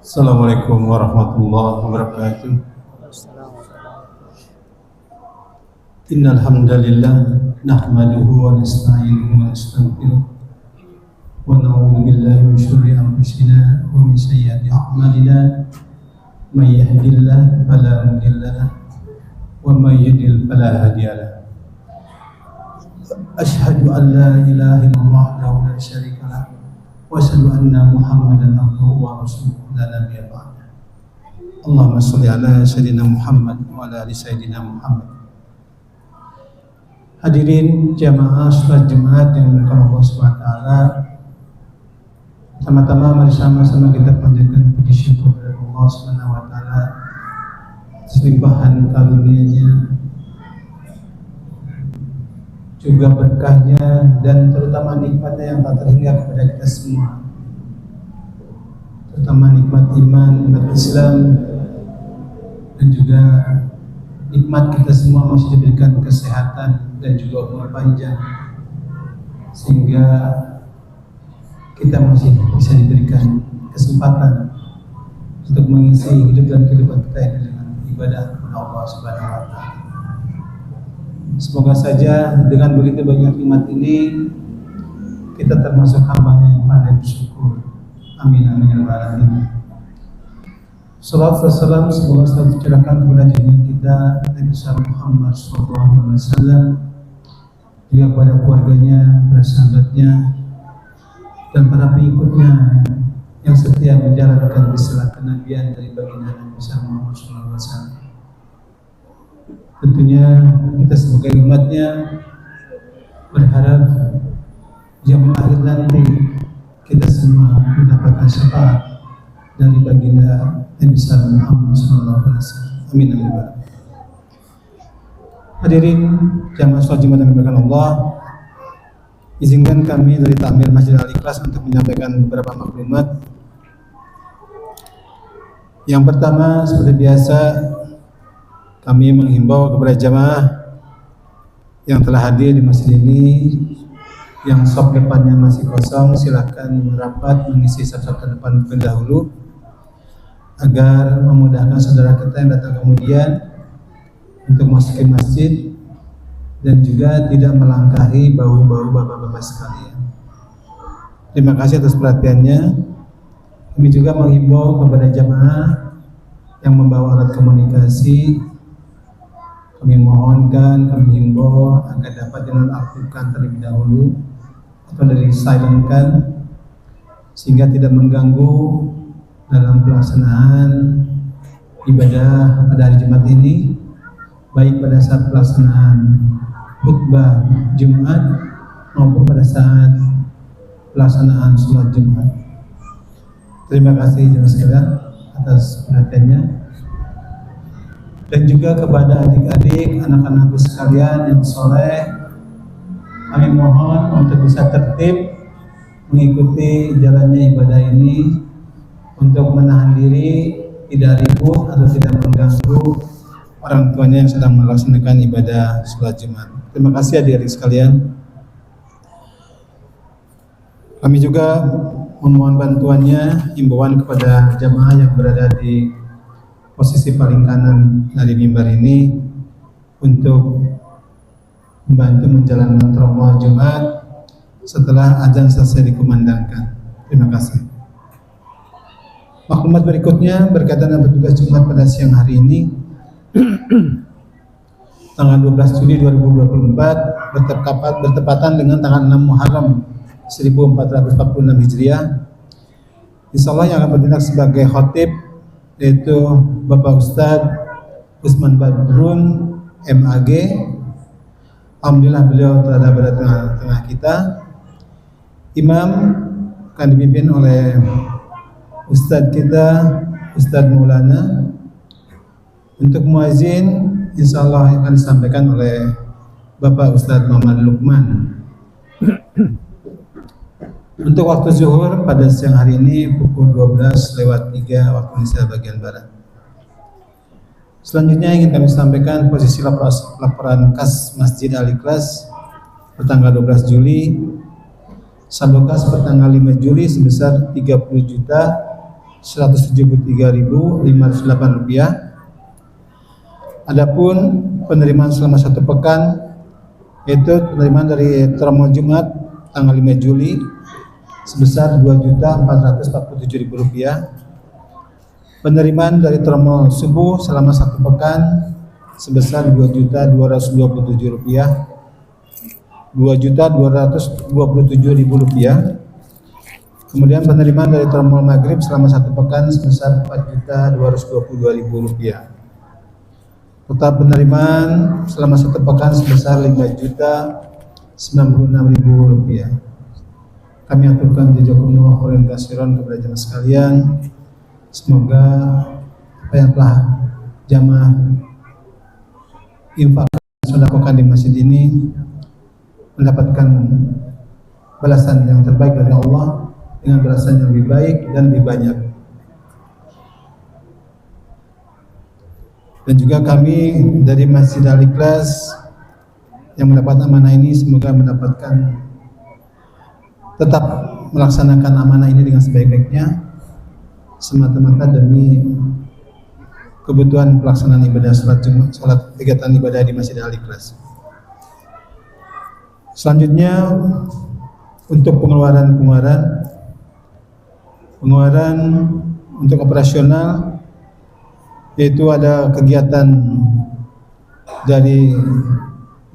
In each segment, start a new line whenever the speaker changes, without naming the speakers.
Assalamualaikum warahmatullahi wabarakatuh. Innal hamdalillah nahmaduhu wa nasta'inuhu wa nastaghfiruh wa na'udzu billahi min shururi anfusina wa min sayyiati a'malina may yahdihillahu fala mudilla lahu wa may yudlil fala hadiya lahu. Asyhadu an la ilaha illallah wahdahu la syarika lahu wa asyhadu anna Muhammadan abduhu wa rasuluhu la nabiyya ba'da. Allahumma shalli ala sayyidina Muhammad wa ala ali sayyidina Muhammad. Hadirin jamaah salat Jumat yang dimuliakan Allah Subhanahu wa taala. Pertama-tama mari sama-sama kita panjatkan puji syukur kepada Allah Subhanahu wa taala atas limpahan karunia-Nya, juga berkahnya dan terutama nikmatnya yang tak terhingga kepada kita semua, terutama nikmat iman, nikmat Islam, dan juga nikmat kita semua masih diberikan kesehatan dan juga umur panjang, sehingga kita masih bisa diberikan kesempatan untuk mengisi hidup dan kehidupan kita ini dengan ibadah kepada Allah Subhanahu wa taala. Semoga saja dengan begitu banyak nikmat ini kita termasuk hamba-Nya yang pandai bersyukur. Amin amin ya rabbal alamin. Salawat dan salam semoga selalu tercurahkan kepada junjungan kita Nabi Muhammad SAW, juga kepada keluarganya, para sahabatnya, dan para pengikutnya yang setia menjalankan risalah kenabian dari baginda Nabi Muhammad SAW. Tentunya kita sebagai umatnya berharap zaman akhir nanti kita semua mendapatkan syafaat dari baginda Nabi Muhammad SAW. Amin amin. Hadirin jamaah salat Jumat yang dimuliakan Allah, izinkan kami dari Takmir Masjid Al-Ikhlas untuk menyampaikan beberapa maklumat. Yang pertama, seperti biasa, kami menghimbau kepada jamaah yang telah hadir di masjid ini, yang sop depannya masih kosong, silakan merapat mengisi sop depan terlebih dahulu, agar memudahkan saudara kita yang datang kemudian untuk masuk ke masjid dan juga tidak melangkahi bahu-bahu bapak-bapak sekalian. Terima kasih atas perhatiannya. Kami juga menghimbau kepada jamaah yang membawa alat komunikasi, kami mohonkan, kami himbau agar dapat dinonaktifkan terlebih dahulu atau silentkan, sehingga tidak mengganggu dalam pelaksanaan ibadah pada hari Jumat ini, baik pada saat pelaksanaan khutbah Jumat maupun pada saat pelaksanaan sholat Jumat. Terima kasih jemaah sekalian atas perhatiannya. Dan juga kepada adik-adik, anak-anakku sekalian yang soleh, kami mohon untuk bisa tertib mengikuti jalannya ibadah ini, untuk menahan diri, tidak ribut atau tidak mengganggu orang tuanya yang sedang melaksanakan ibadah sholat Jumat. Terima kasih adik-adik sekalian. Kami juga memohon bantuannya, himbauan kepada jamaah yang berada di posisi paling kanan dari mimbar ini untuk membantu menjalankan rombongan Jumat setelah azan selesai dikumandangkan. Terima kasih. Maklumat berikutnya berkaitan dengan petugas Jumat pada siang hari ini, tanggal 12 Juli 2024 bertepatan dengan tanggal 6 Muharram 1446 Hijriah. Insyaallah yang akan bertindak sebagai khatib yaitu Bapak Ustadz Usman Badrun MAG. Alhamdulillah beliau telah berada di tengah kita. Imam akan dipimpin oleh Ustadz kita, Ustadz Maulana. Untuk muazin insyaallah akan disampaikan oleh Bapak Ustadz Muhammad Lukman. Untuk waktu zuhur pada siang hari ini pukul 12:03 waktu Indonesia bagian Barat. Selanjutnya ingin kami sampaikan posisi laporan kas Masjid Al-Ikhlas pertanggal 12 Juli, saldo kas pertanggal 5 Juli sebesar 30 juta Rp173.508. Adapun penerimaan selama 1 pekan yaitu penerimaan dari Tromol Jumat tanggal 5 Juli sebesar Rp2.447.000. Penerimaan dari Tromol Subuh selama 1 pekan sebesar Rp2.227.000, Rp2.227.000. Kemudian penerimaan dari Tromol Maghrib selama 1 pekan sebesar Rp4.222.000. Total penerimaan selama 1 pekan sebesar Rp5.096.000. Kami aturkan jazakumullah khairan katsiran kepada jamaah sekalian. Semoga apa yang telah jamaah infakkan sedekahkan di masjid ini mendapatkan balasan yang terbaik dari Allah dengan balasan yang lebih baik dan lebih banyak. Dan juga kami dari Masjid Al-Ikhlas yang mendapat amanah ini semoga mendapatkan tetap melaksanakan amanah ini dengan sebaik-baiknya semata-mata demi kebutuhan pelaksanaan ibadah salat kegiatan ibadah di Masjid Al-Ikhlas. Selanjutnya untuk pengeluaran untuk operasional, yaitu ada kegiatan dari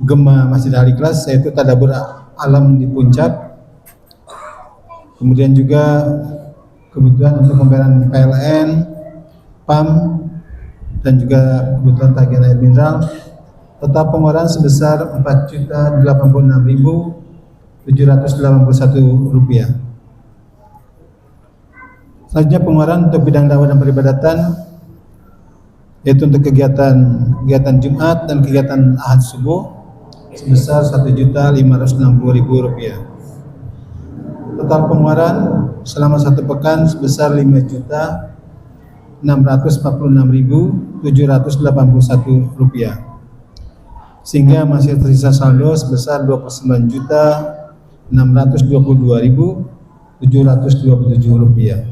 Gema Masjid Al-Ikhlas yaitu tadabbur alam di Puncak. Kemudian juga kebutuhan untuk pembayaran PLN, PAM, dan juga kebutuhan tagihan air mineral. Total pengeluaran sebesar Rp4.086.781. Selanjutnya pengeluaran untuk bidang dakwah dan peribadatan, yaitu untuk kegiatan Jumat dan kegiatan Ahad subuh sebesar Rp1.560.000. Total pengeluaran selama 1 pekan sebesar Rp5.646.781, sehingga masih tersisa saldo sebesar Rp29.622.727.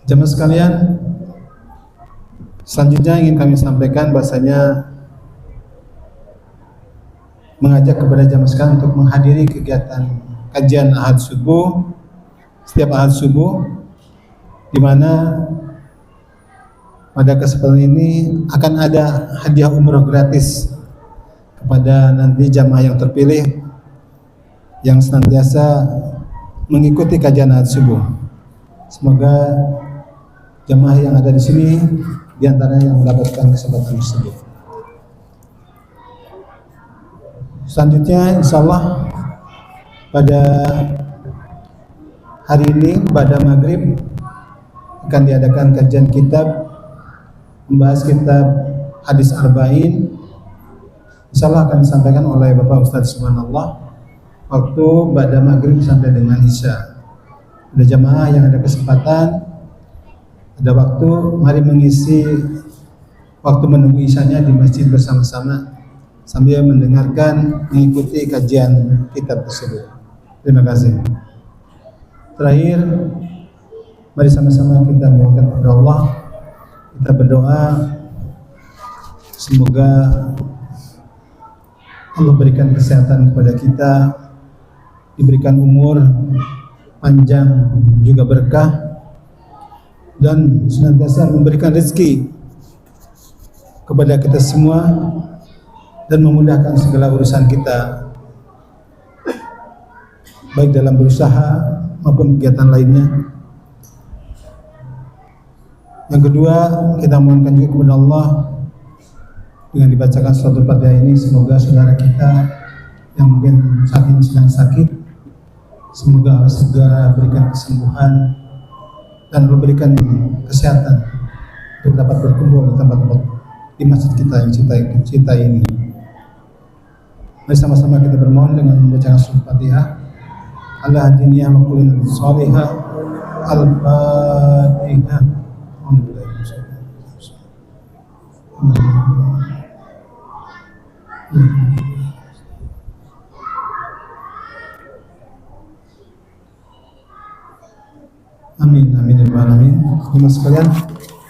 Jamaah sekalian, selanjutnya ingin kami sampaikan bahasanya mengajak kepada jamaah sekalian untuk menghadiri kegiatan kajian Ahad subuh setiap Ahad subuh, di mana pada kesempatan ini akan ada hadiah umroh gratis kepada nanti jamaah yang terpilih yang senantiasa mengikuti kajian Ahad subuh. Semoga jamaah yang ada di sini diantaranya yang mendapatkan kesempatan tersebut. Selanjutnya insyaallah pada hari ini pada maghrib akan diadakan kajian kitab, membahas kitab hadis arba'in. Insyaallah akan disampaikan oleh Bapak Ustadz Subhanallah waktu pada maghrib sampai dengan isya. Ada jamaah yang ada kesempatan, ada waktu, mari mengisi waktu menunggu isyanya di masjid bersama-sama sambil mendengarkan, mengikuti kajian kitab tersebut. Terima kasih. Terakhir, mari sama-sama kita mohonkan kepada Allah, kita berdoa semoga Allah berikan kesehatan kepada kita, diberikan umur panjang juga berkah, dan senantiasa memberikan rezeki kepada kita semua dan memudahkan segala urusan kita, baik dalam berusaha maupun kegiatan lainnya. Yang kedua, kita mohonkan juga kepada Allah dengan dibacakan suratul Fatihah ini, semoga saudara kita yang mungkin saat ini sedang sakit, semoga Allah segera berikan kesembuhan dan memberikan kesehatan untuk dapat berkumpul di tempat-tempat di masjid kita yang cintai ini. Mari sama-sama kita bermohon dengan membaca surah Fatihah. Allah hadiniya wa kulina salihah. Al-Fatihah. alamin. Teman sekalian,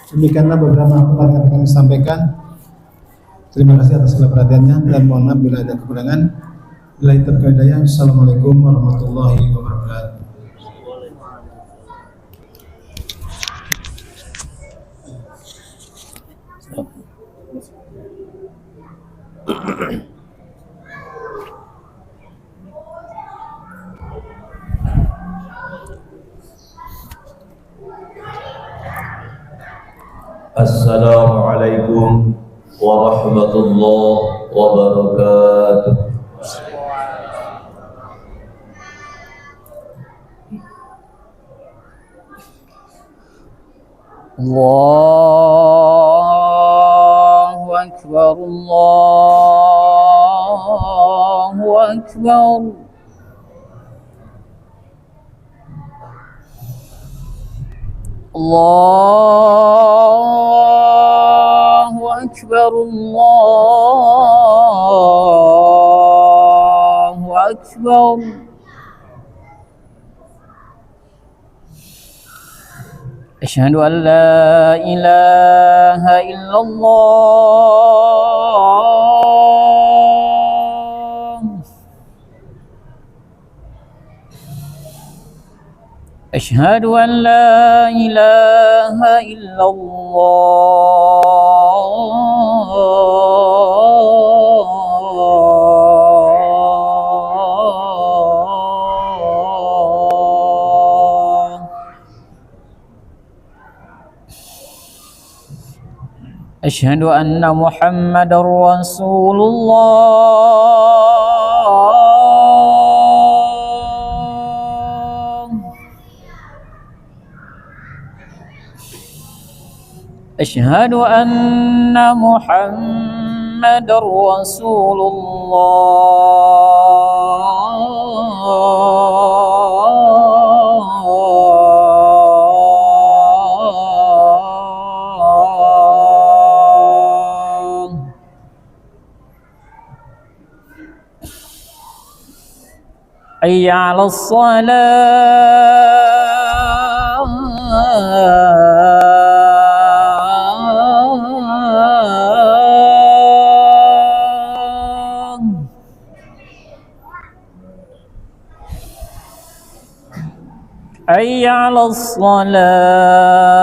demikianlah beberapa perkara yang kami sampaikan. Terima kasih atas segala perhatiannya dan mohon maaf bila ada kekurangan. Billahi taufiq wal hidayah. Assalamualaikum warahmatullahi wabarakatuh.
Assalamualaikum warahmatullahi wabarakatuh.
Allahu Akbar, Allahu Akbar. Allahu Akbar, Allahu Akbar. Asyhadu an la ilaha illallah. Asyhadu an la ilaha illallah. Asyhadu anna Muhammadar Rasulullah. Asyhadu anna Muhammadar Rasulullah. Hayya 'alas salah. Hayya 'alas salah.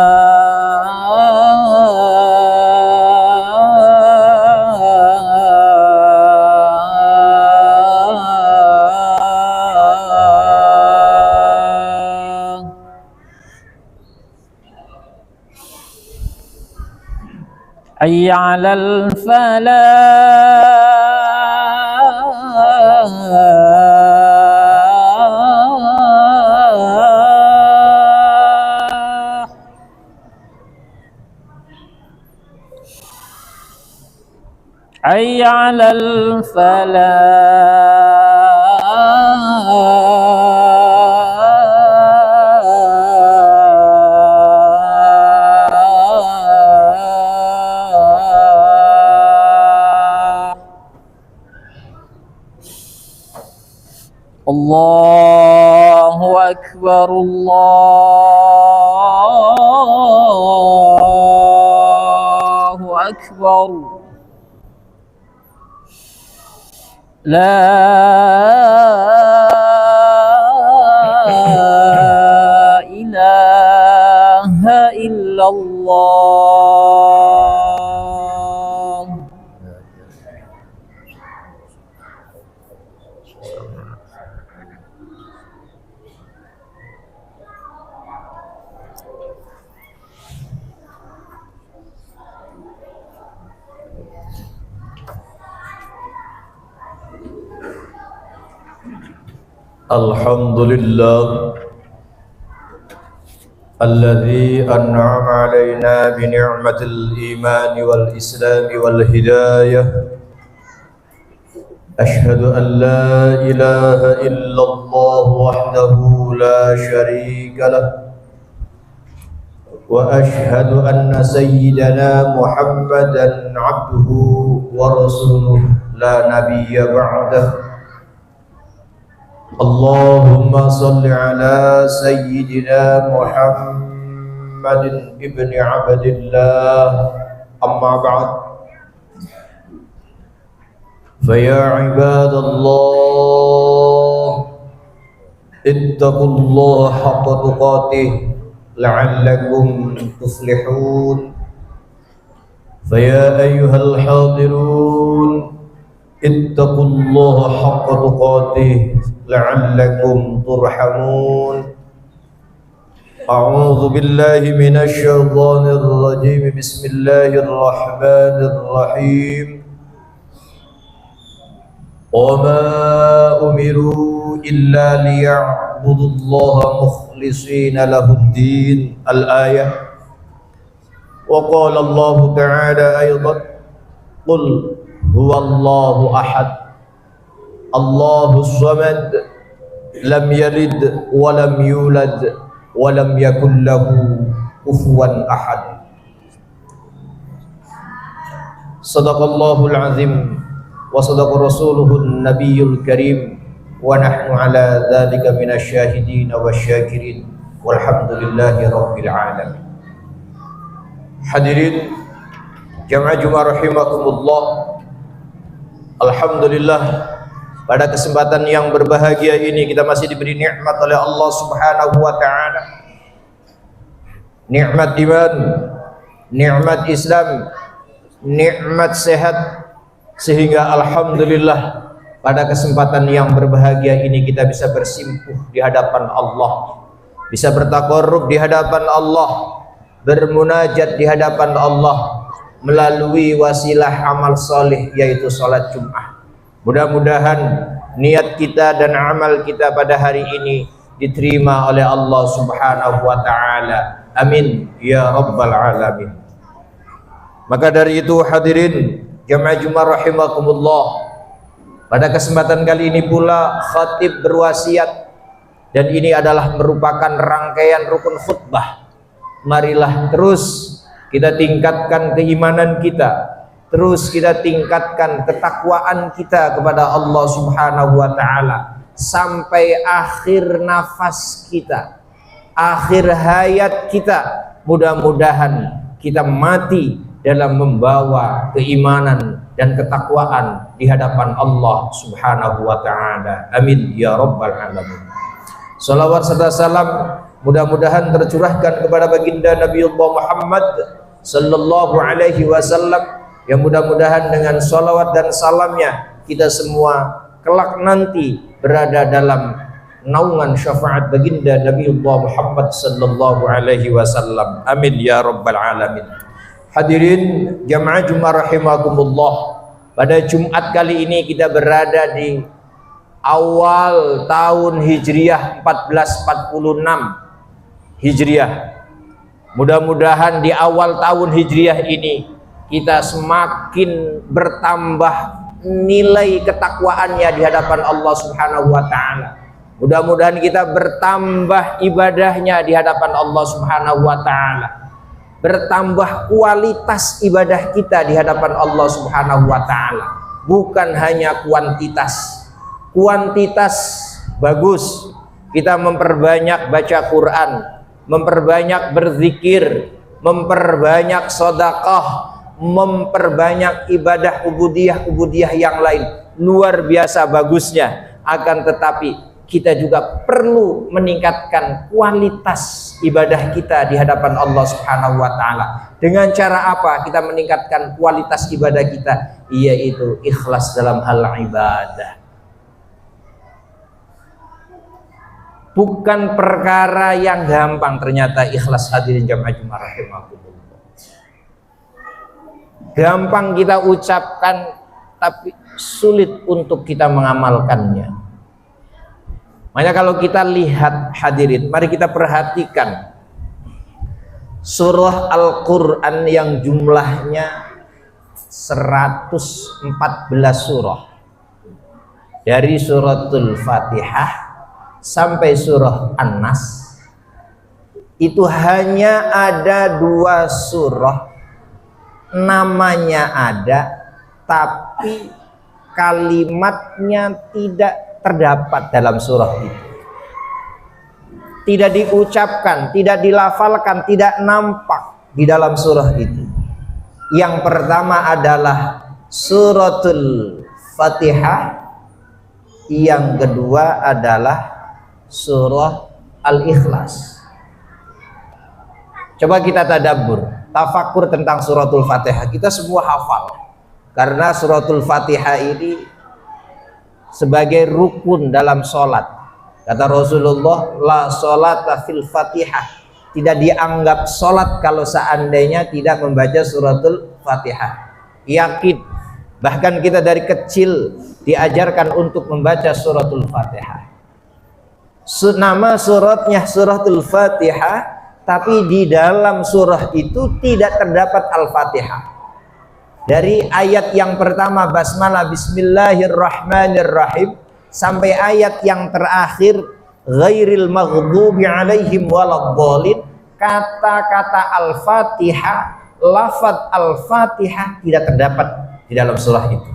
Hayya 'alal falah. Hayya 'alal falah. Allahu Akbar, Allahu Akbar. La ilaha illallah.
Alhamdulillah alladzi an'ama alaina bi ni'matil iman wal islam wal hidayah. Ashhadu an la ilaha illallah wahdahu la syarika lah. Wa ashhadu anna sayyidana Muhammadan abduhu wa rasuluh la nabiyya ba'dah. Allahumma salli ala sayyidina Muhammad محمد ابن عبد الله أما بعد فيا عباد الله اتقوا الله حق تقاته لعلكم تفلحون فيا أيها الحاضرون اتقوا الله حق تقاته لعلكم ترحمون أعوذ بالله من الشيطان الرجيم بسم الله الرحمن الرحيم وما أمروا إلا ليعبدوا الله مخلصين له الدين الآية وقال الله تعالى أيضا قل هو الله أحد الله الصمد لم يلد ولم يولد ولم يكن له كفوا أحد صدق الله العظيم وصدق رسوله النبي الكريم ونحن على ذلك من الشاهدين والشاكرين والحمد لله رب العالمين. Hadirin jamaah Jumat rahimakumullah, alhamdulillah pada kesempatan yang berbahagia ini kita masih diberi nikmat oleh Allah Subhanahu wa taala. Nikmat iman, nikmat Islam, nikmat sehat, sehingga alhamdulillah pada kesempatan yang berbahagia ini kita bisa bersimpuh di hadapan Allah, bisa bertaqarrub di hadapan Allah, bermunajat di hadapan Allah melalui wasilah amal soleh yaitu salat Jumat. Mudah-mudahan niat kita dan amal kita pada hari ini diterima oleh Allah Subhanahu wa taala. Amin ya rabbal alamin. Maka dari itu hadirin jamaah Jumat rahimakumullah, pada kesempatan kali ini pula khatib berwasiat, dan ini adalah merupakan rangkaian rukun khutbah. Marilah terus kita tingkatkan keimanan kita, terus kita tingkatkan ketakwaan kita kepada Allah Subhanahu wa taala sampai akhir nafas kita, akhir hayat kita. Mudah-mudahan kita mati dalam membawa keimanan dan ketakwaan di hadapan Allah Subhanahu wa taala. Amin ya rabbal alamin. Salawat serta salam mudah-mudahan tercurahkan kepada baginda Nabiullah Muhammad sallallahu alaihi wasallam, yang mudah-mudahan dengan salawat dan salamnya kita semua kelak nanti berada dalam naungan syafaat baginda Nabiullah Muhammad sallallahu alaihi wasallam. Amin ya rabbal alamin. Hadirin jamaah Jumat rahimakumullah, pada Jumat kali ini kita berada di awal tahun Hijriah 1446 Hijriah. Mudah-mudahan di awal tahun Hijriah ini kita semakin bertambah nilai ketakwaannya di hadapan Allah Subhanahu wa taala. Mudah-mudahan kita bertambah ibadahnya di hadapan Allah Subhanahu wa taala. Bertambah kualitas ibadah kita di hadapan Allah Subhanahu wa taala. Bukan hanya kuantitas. Kuantitas bagus, kita memperbanyak baca Quran, memperbanyak berzikir, memperbanyak sedekah, memperbanyak ibadah ubudiyah yang lain, luar biasa bagusnya. Akan tetapi kita juga perlu meningkatkan kualitas ibadah kita di hadapan Allah Subhanahu wa taala. Dengan cara apa kita meningkatkan kualitas ibadah kita? Yaitu ikhlas dalam hal ibadah. Bukan perkara yang gampang ternyata ikhlas, hadirin jamaah Jumat rahimakumullah. Gampang kita ucapkan tapi sulit untuk kita mengamalkannya. Makanya kalau kita lihat hadirin, mari kita perhatikan surah Al-Quran yang jumlahnya 114 surah, dari suratul Fatihah sampai surah An-Nas. Itu hanya ada 2 surah namanya ada tapi kalimatnya tidak terdapat dalam surah itu. tidak diucapkan, tidak dilafalkan, tidak nampak di dalam surah itu. Yang pertama adalah suratul Fatihah, yang kedua adalah surah Al-Ikhlas. Coba kita tadabbur, tafakur tentang suratul Fatihah. Kita semua hafal, karena suratul Fatihah ini sebagai rukun dalam sholat. Kata Rasulullah, la sholata fil Fatihah, tidak dianggap sholat kalau seandainya tidak membaca suratul Fatihah. Yakin, bahkan kita dari kecil diajarkan untuk membaca suratul Fatihah. Nama suratnya suratul Fatihah, tapi di dalam surah itu tidak terdapat Al-Fatihah. Dari ayat yang pertama basmalah bismillahirrahmanirrahim sampai ayat yang terakhir ghairil maghdubi alaihim waladhdallin, kata-kata Al-Fatihah, lafaz Al-Fatihah tidak terdapat di dalam surah itu.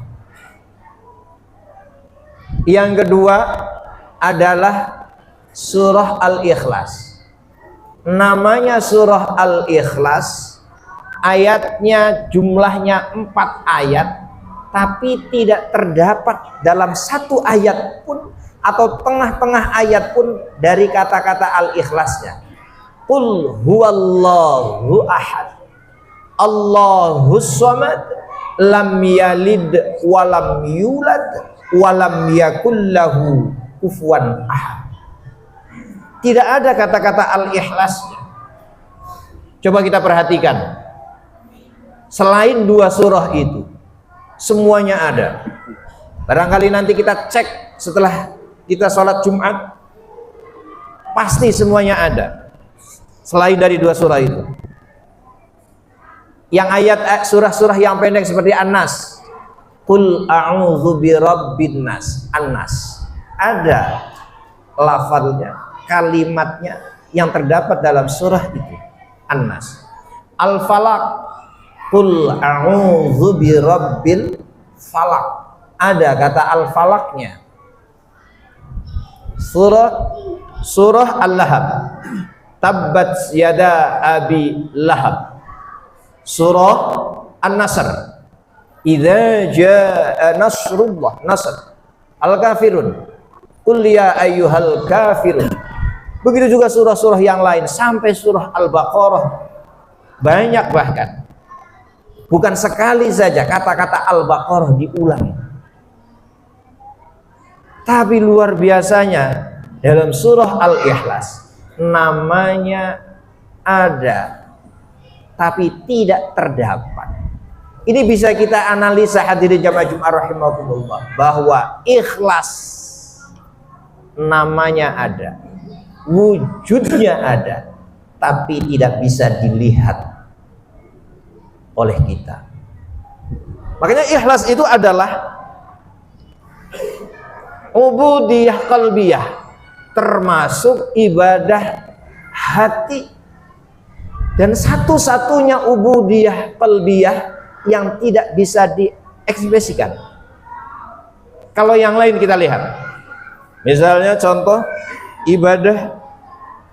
Yang kedua adalah surah Al-Ikhlas. Namanya surah Al-Ikhlas, ayatnya jumlahnya 4 ayat, tapi tidak terdapat dalam satu ayat pun atau tengah-tengah ayat pun dari kata-kata Al-Ikhlasnya. Qul huwallahu ahad, Allahus samad, lam yalid walam yulad walam yakul lahu kufuwan ahad. Tidak ada kata-kata Al-Ikhlasnya. Coba kita perhatikan, selain 2 surah itu semuanya ada. Barangkali nanti kita cek setelah kita sholat Jumat, pasti semuanya ada selain dari 2 surah itu. Yang ayat surah-surah yang pendek seperti An-Nas, Qul a'udzu birabbin nas, An-Nas, ada lafalnya, kalimatnya yang terdapat dalam surah itu, An-Nas. Al-Falaq, Qul a'udzu birabbil falaq, ada kata Al-Falaqnya. Surah Al-Lahab, Tabbat yada abi lahab. Surah An-Nasr, idza jaa nasrullah, Nasr. Al-Kafirun, Qul ya ayyuhal kafirun. Begitu juga surah-surah yang lain sampai surah Al-Baqarah, banyak bahkan. Bukan sekali saja kata-kata Al-Baqarah diulang. Tapi luar biasanya dalam surah Al-Ikhlas namanya ada tapi tidak terdapat. Ini bisa kita analisa hadirin jamaah Jumat rahimakumullah, bahwa ikhlas namanya ada, wujudnya ada, tapi tidak bisa dilihat oleh kita. Makanya ikhlas itu adalah ubudiyah qalbiyah, termasuk ibadah hati, dan satu-satunya ubudiyah qalbiyah yang tidak bisa diekspresikan. Kalau yang lain kita lihat, misalnya contoh ibadah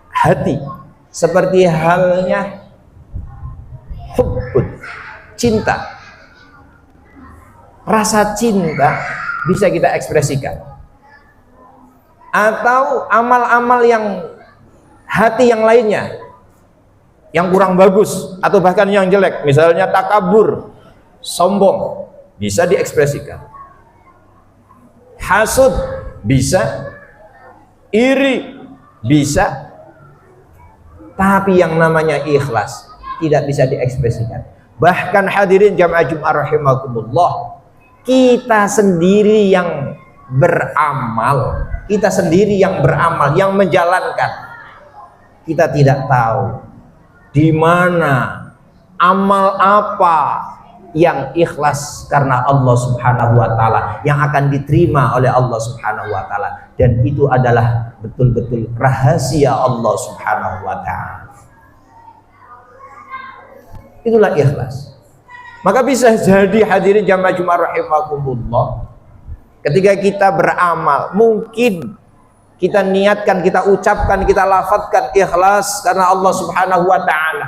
hati, seperti halnya hubbun, cinta. Rasa cinta bisa kita ekspresikan. Atau amal-amal yang hati yang lainnya yang kurang bagus atau bahkan yang jelek, misalnya takabur, sombong, bisa diekspresikan. Hasud bisa, iri bisa, tapi yang namanya ikhlas tidak bisa diekspresikan. Bahkan hadirin jamaah Jumat rahimakumullah, kita sendiri yang beramal, kita sendiri yang beramal, yang menjalankan, kita tidak tahu di mana amal apa yang ikhlas karena Allah Subhanahu wa taala, yang akan diterima oleh Allah Subhanahu wa taala, dan itu adalah betul-betul rahasia Allah Subhanahu wa taala. Itulah ikhlas. Maka bisa jadi hadirin jamaah Jumat rahimakumullah, ketika kita beramal, mungkin kita niatkan, kita ucapkan, kita lafadzkan ikhlas karena Allah Subhanahu wa ta'ala.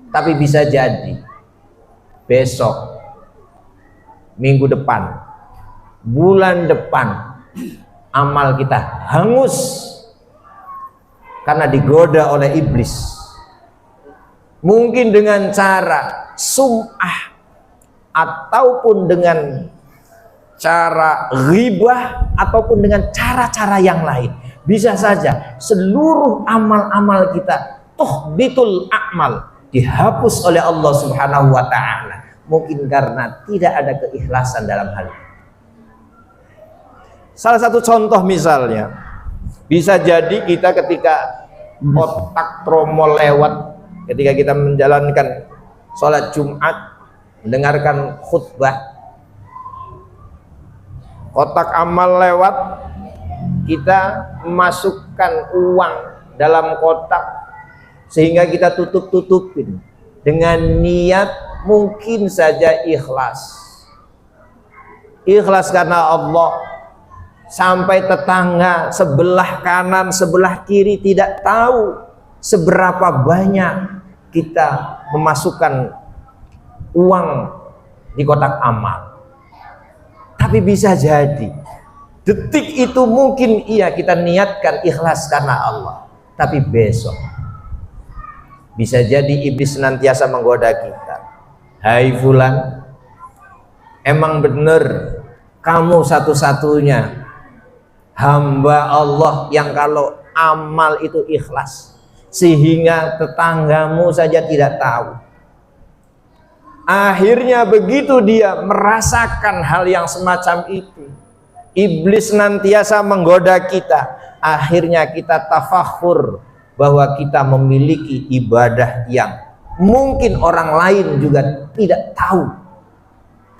Tapi bisa jadi besok, minggu depan, bulan depan, amal kita hangus karena digoda oleh iblis. Mungkin dengan cara sum'ah ataupun dengan cara ghibah ataupun dengan cara-cara yang lain. Bisa saja seluruh amal-amal kita tuhbitul a'mal, dihapus oleh Allah Subhanahu wa ta'ala. Mungkin karena tidak ada keikhlasan dalam hal ini. Salah satu contoh misalnya, bisa jadi kita ketika kotak tromol lewat, ketika kita menjalankan sholat Jumat, mendengarkan khutbah, kotak amal lewat, kita memasukkan uang dalam kotak sehingga kita tutup-tutupin dengan niat mungkin saja ikhlas karena Allah, sampai tetangga sebelah kanan sebelah kiri tidak tahu seberapa banyak kita memasukkan uang di kotak amal. Tapi bisa jadi detik itu mungkin iya kita niatkan ikhlas karena Allah, tapi besok bisa jadi iblis senantiasa menggoda kita. Hai fulan, emang bener kamu satu-satunya hamba Allah yang kalau amal itu ikhlas, sehingga tetanggamu saja tidak tahu. Akhirnya begitu dia merasakan hal yang semacam itu, iblis senantiasa menggoda kita. Akhirnya kita tafakhur bahwa kita memiliki ibadah yang mungkin orang lain juga tidak tahu,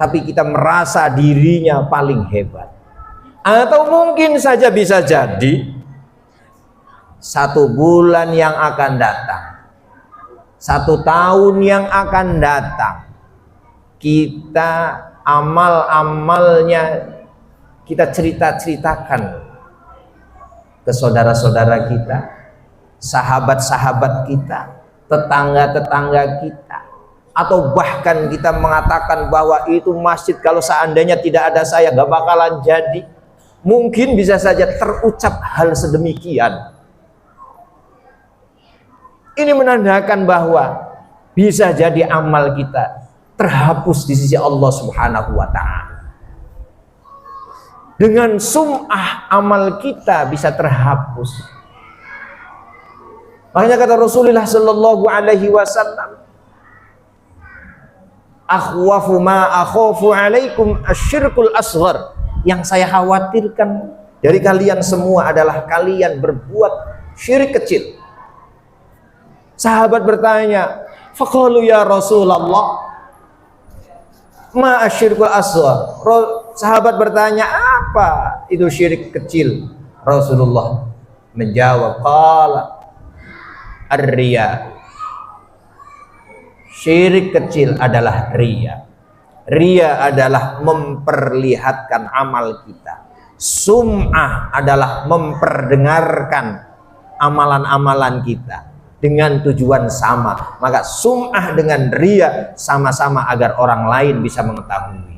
tapi kita merasa dirinya paling hebat. Atau mungkin saja bisa jadi 1 bulan yang akan datang, 1 tahun yang akan datang, kita amal-amalnya kita cerita-ceritakan ke saudara-saudara kita, sahabat-sahabat kita, tetangga-tetangga kita, atau bahkan kita mengatakan bahwa itu masjid kalau seandainya tidak ada saya gak bakalan jadi. Mungkin bisa saja terucap hal sedemikian. Ini menandakan bahwa bisa jadi amal kita terhapus di sisi Allah Subhanahu wa ta'ala. Dengan sum'ah amal kita bisa terhapus. Makanya kata Rasulullah sallallahu alaihi wasallam, akhwafu ma akhafu alaikum asyirkul asghar. Yang saya khawatirkan dari kalian semua adalah kalian berbuat syirik kecil. Sahabat bertanya, faqalu ya Rasulullah, ma asyirkul asghar. Sahabat bertanya, apa itu syirik kecil? Rasulullah menjawab, qala ar-riya. Syirik kecil adalah riya. Riya adalah memperlihatkan amal kita. Sum'ah adalah memperdengarkan amalan-amalan kita dengan tujuan sama. Maka sum'ah dengan riya sama-sama agar orang lain bisa mengetahui.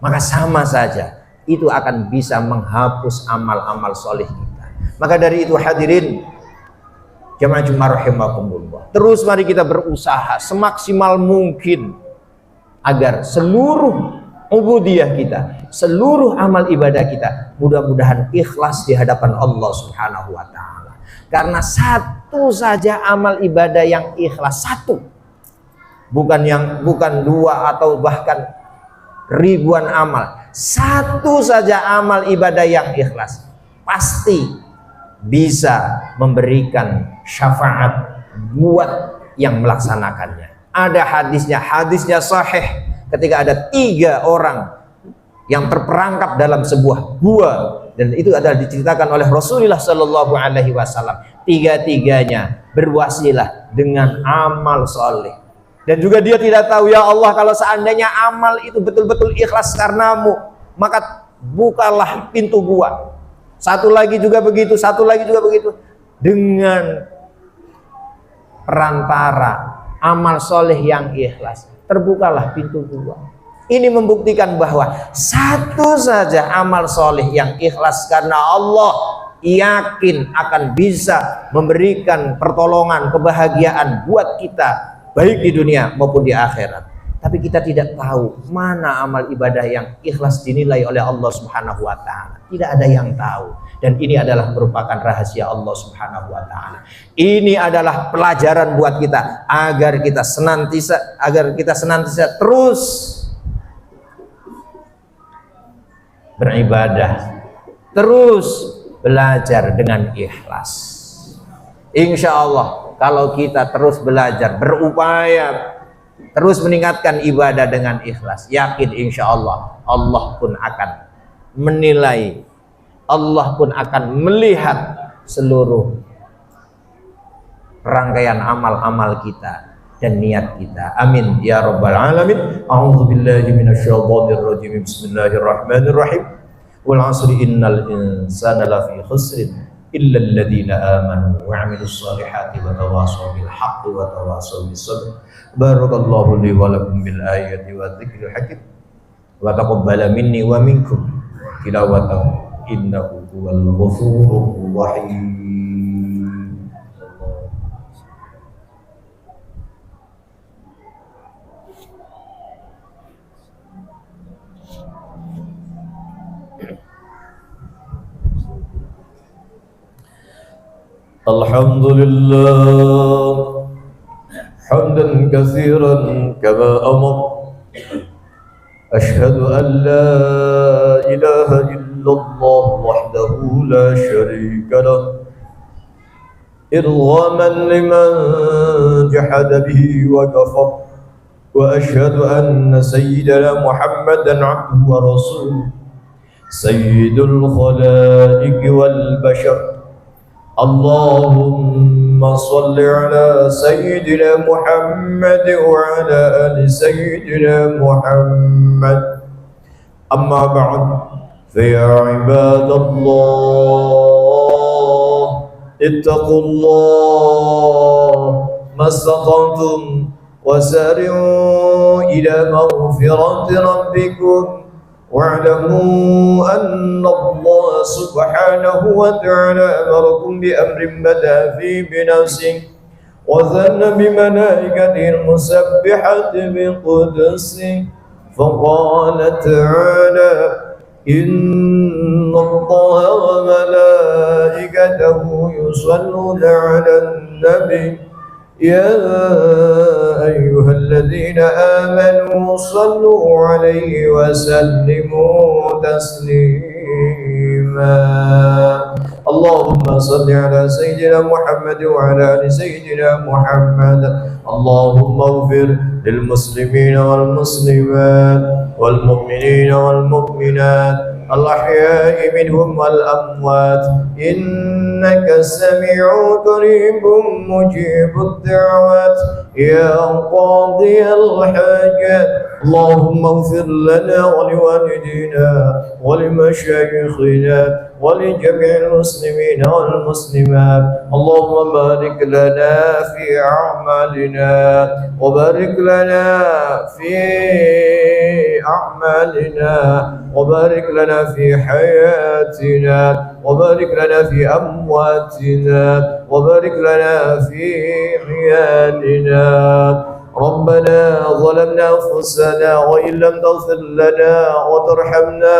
Maka sama saja, itu akan bisa menghapus amal-amal soleh kita. Maka dari itu hadirin jamaah Jumat rahimakumullah, terus mari kita berusaha semaksimal mungkin agar seluruh ubudiyah kita, seluruh amal ibadah kita mudah-mudahan ikhlas di hadapan Allah Subhanahu wa ta'ala. Karena satu saja amal ibadah yang ikhlas, satu, bukan 2 atau bahkan ribuan amal, satu saja amal ibadah yang ikhlas pasti bisa memberikan syafaat buat yang melaksanakannya. Ada hadisnya sahih, ketika ada 3 orang yang terperangkap dalam sebuah gua, dan itu adalah diceritakan oleh Rasulullah Sallallahu Alaihi Wasallam. 3-tiganya berwasilah dengan amal soleh, dan juga dia tidak tahu, ya Allah, kalau seandainya amal itu betul-betul ikhlas karenamu, maka bukalah pintu gua satu lagi juga begitu, satu lagi juga begitu. Dengan perantara amal soleh yang ikhlas, terbukalah pintu peluang. Ini membuktikan bahwa satu saja amal soleh yang ikhlas karena Allah, yakin akan bisa memberikan pertolongan, kebahagiaan buat kita, baik di dunia maupun di akhirat. Tapi kita tidak tahu mana amal ibadah yang ikhlas dinilai oleh Allah Subhanahu wa Ta'ala. Tidak ada yang tahu. Dan ini adalah merupakan rahasia Allah Subhanahu wa Ta'ala. Ini adalah pelajaran buat kita agar kita senantiasa terus beribadah, terus belajar dengan ikhlas. Insya Allah kalau kita terus belajar, berupaya terus meningkatkan ibadah dengan ikhlas, yakin insya Allah Allah pun akan menilai, Allah pun akan melihat seluruh rangkaian amal-amal kita dan niat kita. Amin ya rabbal alamin. A'udzubillahi minasyaitonir rajim. Bismillahirrahmanirrahim. Wal 'asri innal insana lafi khusrin illa alladhina amanu wa 'amilus solihati wa tawassaw bil haqqi wa tawassaw bis sabr. Barakallahu li wa lakum bil ayati wa dzikril hakim wa taqabbala minni wa minkum tilawatahu innahu huwal ghafurur rahim. Alhamdulillah hamdan katsiran kama amar. Ashhadu an la ilaha illallah wahdahu la syarika lah, irghaman liman jahada bihi wa kafar. Wa ashhadu anna sayyidana Muhammadan abduhu wa rasuluh, sayyidul khalaiqi wal bashar. Allahumma salli ala Sayyidina Muhammad wa ala ali Sayyidina Muhammad. Amma ba'd, fa ya ibadallah, ittaqullah mastata'tum wasari'u ila maghfirati rabbikum wa'lamu anna Allah subhanahu wa ta'ala amarakum bi amrin bada fi binafsihi wa dhanna bi malaikatihi al-musabbihati bi qudsihi faqala ta'ala inna Allah wa malaikatahu yusalluna 'alan nabi يا أيها الذين آمنوا صلوا عليه وسلموا تسليما. اللهم صل على سيدنا محمد وعلى آل سيدنا محمد. اللهم اغفر للمسلمين والمسلمات والمؤمنين والمؤمنات الأحياء منهم والأموات إنك سميع قريب مجيب الدعوات يا قاضي الحاجات. اللهم اغفر لنا ولوالدينا ولمشايخنا ولجميع المسلمين والمسلمات. اللهم بارك لنا في أعمالنا وبارك لنا في أعمالنا وبارك لنا في حياتنا وبارك لنا في أمواتنا وبارك لنا في عيالنا. ربنا ظلمنا أنفسنا وإن لم تغفر لنا وترحمنا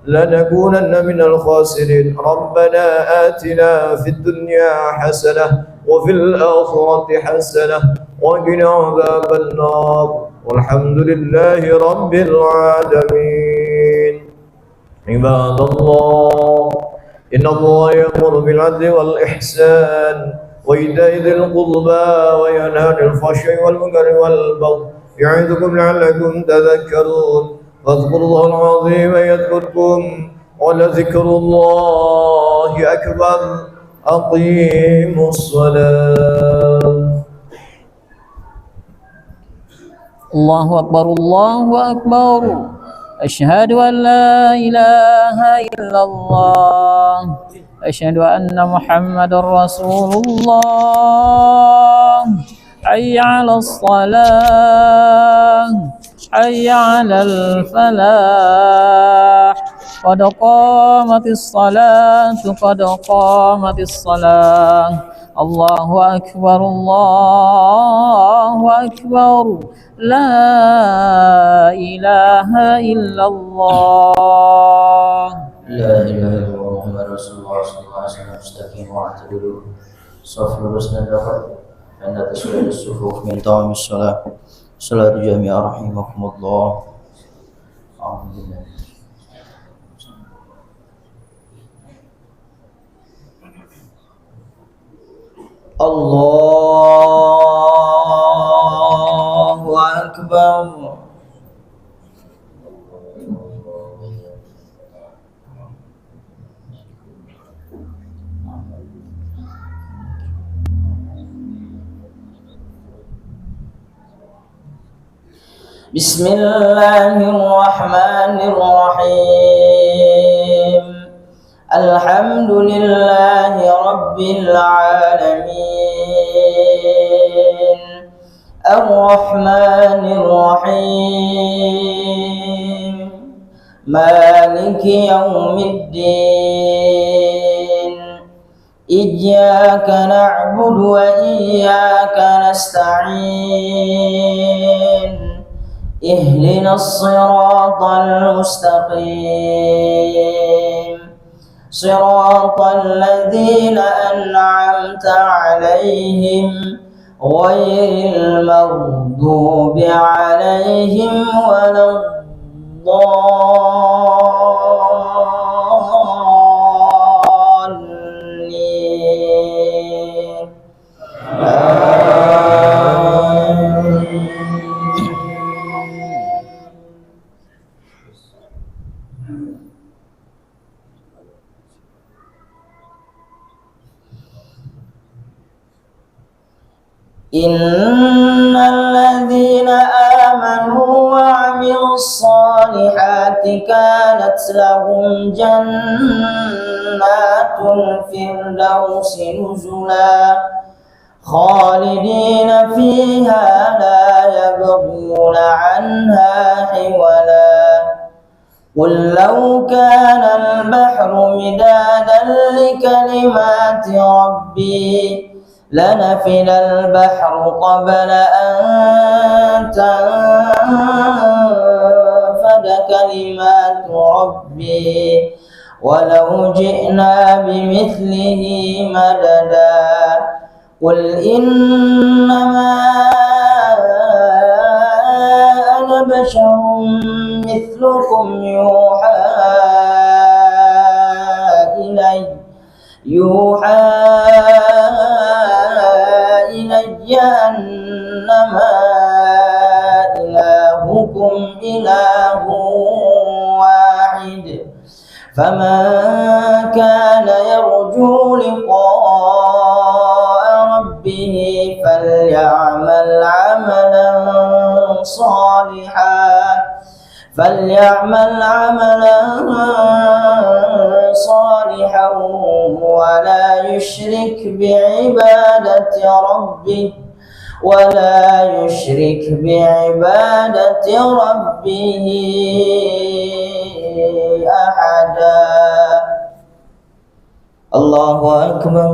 لنكونن من الخاسرين. ربنا آتنا في الدنيا حسنة وفي الآخرة حسنة وقنا عذاب النار والحمد لله رب العالمين. عباد الله إن الله يأمر بالعدل والإحسان وإيتاء ذي القربى وينهى عن الفحشاء والمنكر والبغي يعظكم لعلكم تذكرون. فاذكروا الله العظيم يذكركم ولذكر الله أكبر. أقيموا الصلاة.
الله أكبر الله أكبر أشهد أن لا إله إلا الله أشهد أن محمد رسول الله حي على الصلاة حي على الفلاح قد قامت الصلاة قد قامت الصلاة الله أكبر الله أكبر لا إله إلا الله
لا إله إلا الله محمد رسول الله صلى الله عليه وسلم مستقيم واعتدلوا صف لبسنا الرفع عند تسوية الصفوف من طعام الصلاة صلاة جميع رحمكم الله. أعوذ بالله. الله أكبر. بسم الله الرحمن الرحيم. الحمد لله رب العالمين الرحمن الرحيم مالك يوم الدين إياك نعبد وإياك نستعين اهدنا الصراط المستقيم صراط الذين أنعمت عليهم غير المغضوب عليهم ولا الضالين. إن الذين آمنوا وعملوا الصالحات كانت لهم جنات الفردوس نزلا خالدين فيها لا يبغون عنها حولا. قل لو كان البحر مدادا لكلمات ربي لنفد البحر قبل أن تنفد كلمات ربي ولو جئنا بمثله مددا. قل إنما أنا بشر مثلكم يوحى إلي أنما إلهكم إله واحد فمن كان يرجو لقاء ربه فليعمل عملا صالحا ولا يشرك بعبادة ربه أحدا. الله أكبر.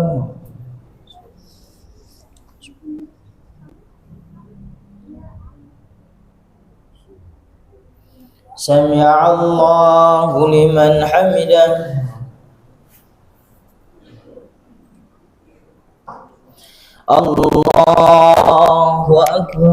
سمع الله لمن حمده. الله أكبر.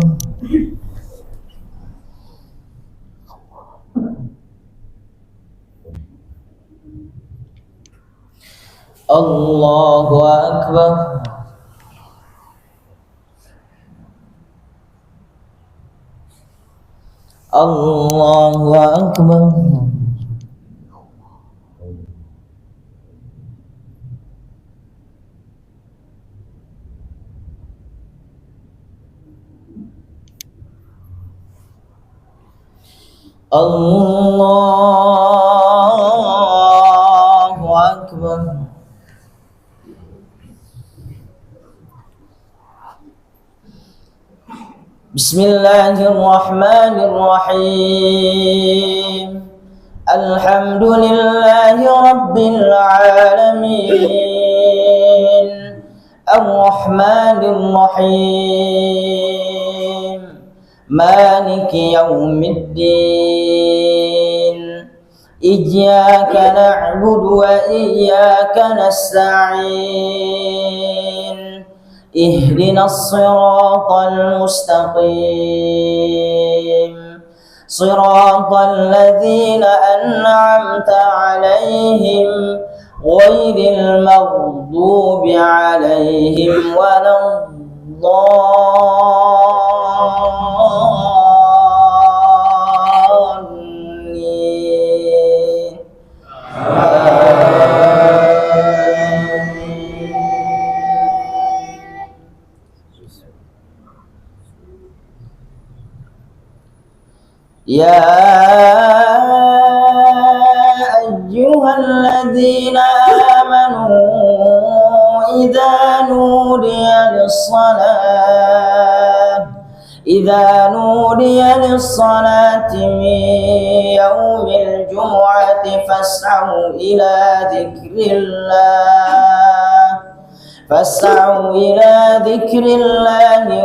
الله أكبر. الله أكبر. Allahu Akbar. Bismillahirrahmanirrahim. Alhamdulillahi Rabbil Alamin. Ar-Rahmanir Rahim. Maliki Yawmiddin. Iyyaka na'budu wa iyyaka nasta'in. Ihdinas siratal mustaqim. Siratal ladzina an'amta 'alaihim ghairil maghdubi 'alaihim waladdallin. Ya ayyuhalladzina amanu idza nudiya lis-salati min yaumil jumu'ati fas'au ila dzikrillahi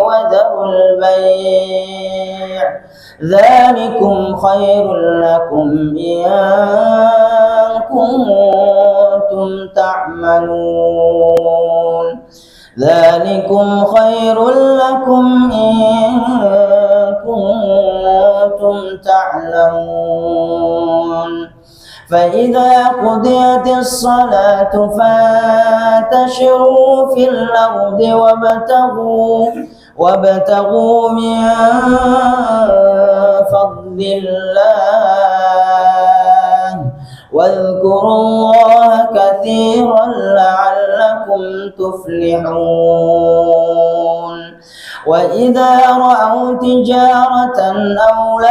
wa dharul bay'. Dzalikum khairul lakum in kuntum ta'malun. Dzalikum khairul lakum in kuntum ta'lamun. فإذا قضيت الصلاة فانتشروا في الأرض وابتغوا من فضل الله واذكروا الله كثيرا لعلكم تفلحون. وإذا رأوا تجارة أو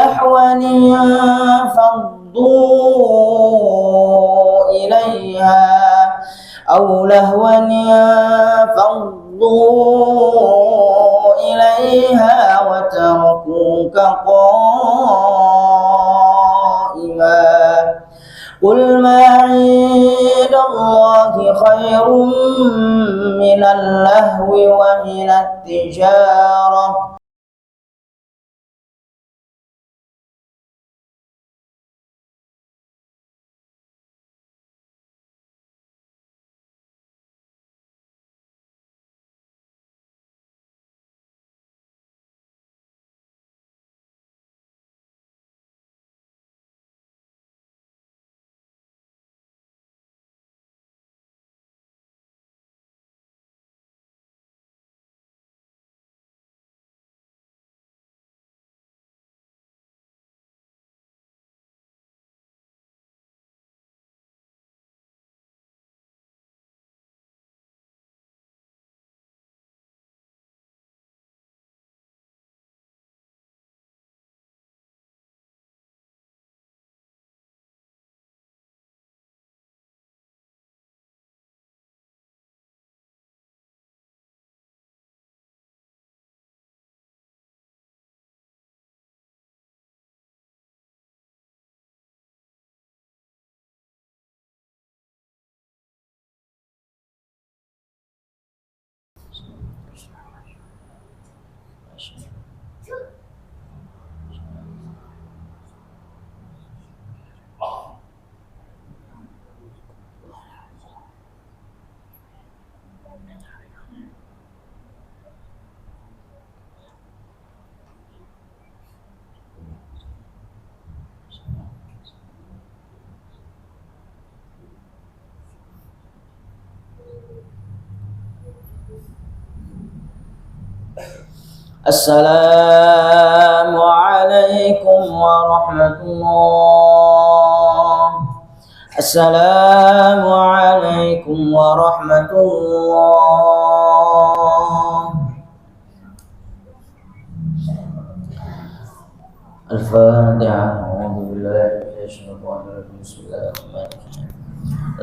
لهوا انفضوا إليها وتركوك قائما. قل ما عند الله خير من اللهو ومن التجارة. Assalamualaikum warahmatullah. Assalamualaikum warahmatullah. Al-Fatihah. segala kebaikan.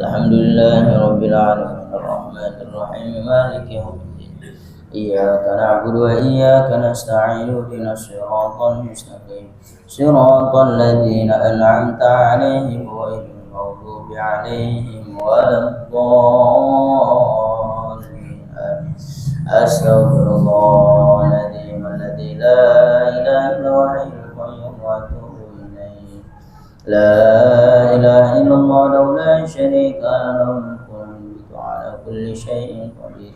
Alhamdulillahi rabbil alamin arrahmanir rahim maliki yaumiddin. Iyyaka na'budu wa iyyaka nasta'in ihdinas siratal mustaqim siratal ladzina an'amta 'alaihim ghairil maghdubi 'alaihim waladdallin. Astaghfirullahaladzim alladzi la ilaha illa huwal hayyul qayyum wa atubu ilaih. La ilaha illallah wahdahu la syarika lahu lahul mulku wa ala kulli syai'in qadir.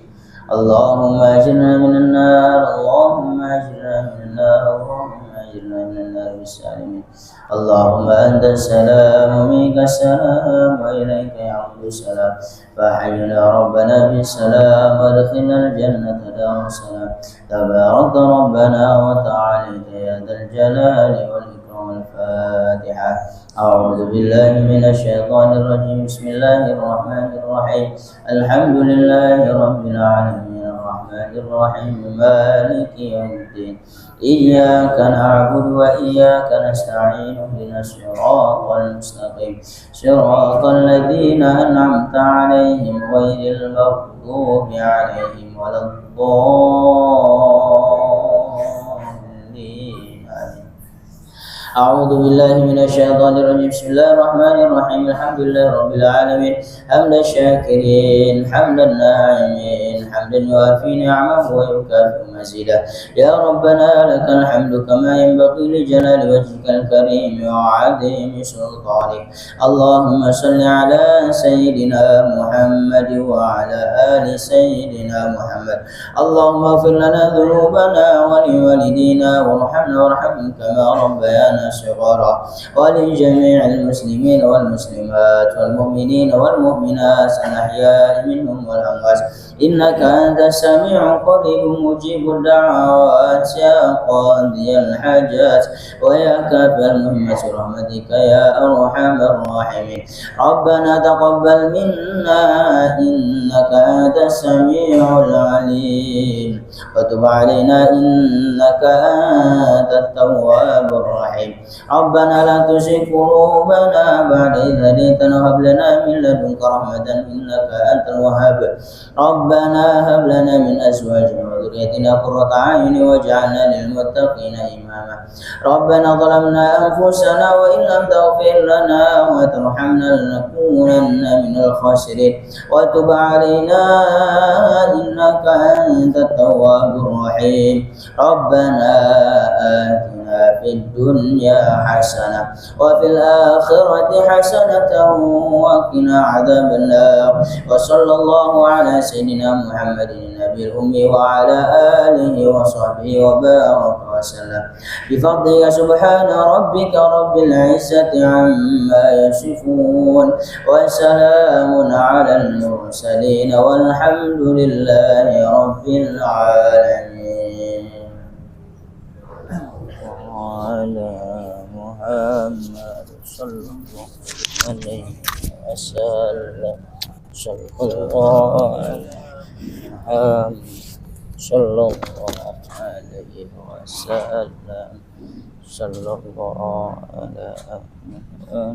Allahumma ajirna minan nar, Allahumma ajirna minan nar, Allahumma ajirna minan nar bisalimin. Allahumma anta salam wa minka salam wa ilaika ya'udu salam. Fahayyina rabbana bisalam wa adkhilna al-jannata dar salam. Tabarakta rabbana wa ta'ala ya dzal jalali wal ikram. Al-Fatihah. A'udzu billahi minasy syaithanir rajim. Bismillahirrahmanirrahim. Alhamdulillahi rabbil alamin arrahmanir rahim maliki yaumiddin. Iyyaka na'budu wa iyyaka nasta'in ihdinas siratal mustaqim siratal ladzina an'amta 'alaihim ghairil maghdubi 'alaihim waladdallin. أعوذ بالله من الشيطان الرجيم. بسم الله الرحمن الرحيم. الحمد لله رب العالمين حمد الشاكرين حمد الناعمين حمدا يوافي نعمه ويكافئ مزيدا. يا ربنا لك الحمد كما ينبغي لجلال وجهك الكريم وعظيم سلطانك. اللهم صل على سيدنا محمد وعلى آل سيدنا محمد. اللهم اغفر لنا ذنوبنا ولوالدينا وارحمنا وارحمهم كما ربيانا صغارا. ولجميع المسلمين والمسلمات والمؤمنين والمؤمنات الأحياء منهم والأموات إنك أنت السميع القريب مجيب الدعوات يا قاضي الحاجات ويا كافي المهمة برحمتك يا أرحم الراحمين. ربنا تقبل منا إنك أنت السميع العليم وتب علينا إنك أنت التواب الرحيم. ربنا لا تزغ قلوبنا بعد إذ هديتنا وهب لنا من لدنك رحمة إنك أنت الوهاب. ربنا هب لنا من أزواجنا وذريتنا قرة أعين واجعلنا للمتقين إماما. ربنا ظلمنا أنفسنا وإن لم تغفر لنا وترحمنا لنكونن من الخاسرين. وتب علينا إنك أنت التواب الرحيم. ربنا آتنا في الدنيا حسنة وفي الآخرة حسنة وقنا عذاب النار. وصلى الله على سيدنا محمد النبي الأمي وعلى آله وصحبه وبارك وسلم بفضلك. سبحان ربك رب العزة عما يصفون وسلام على المرسلين والحمد لله رب العالمين. وعلى محمد صلى الله عليه وسلم صلى الله عليه وسلم صلى الله عليه وسلم.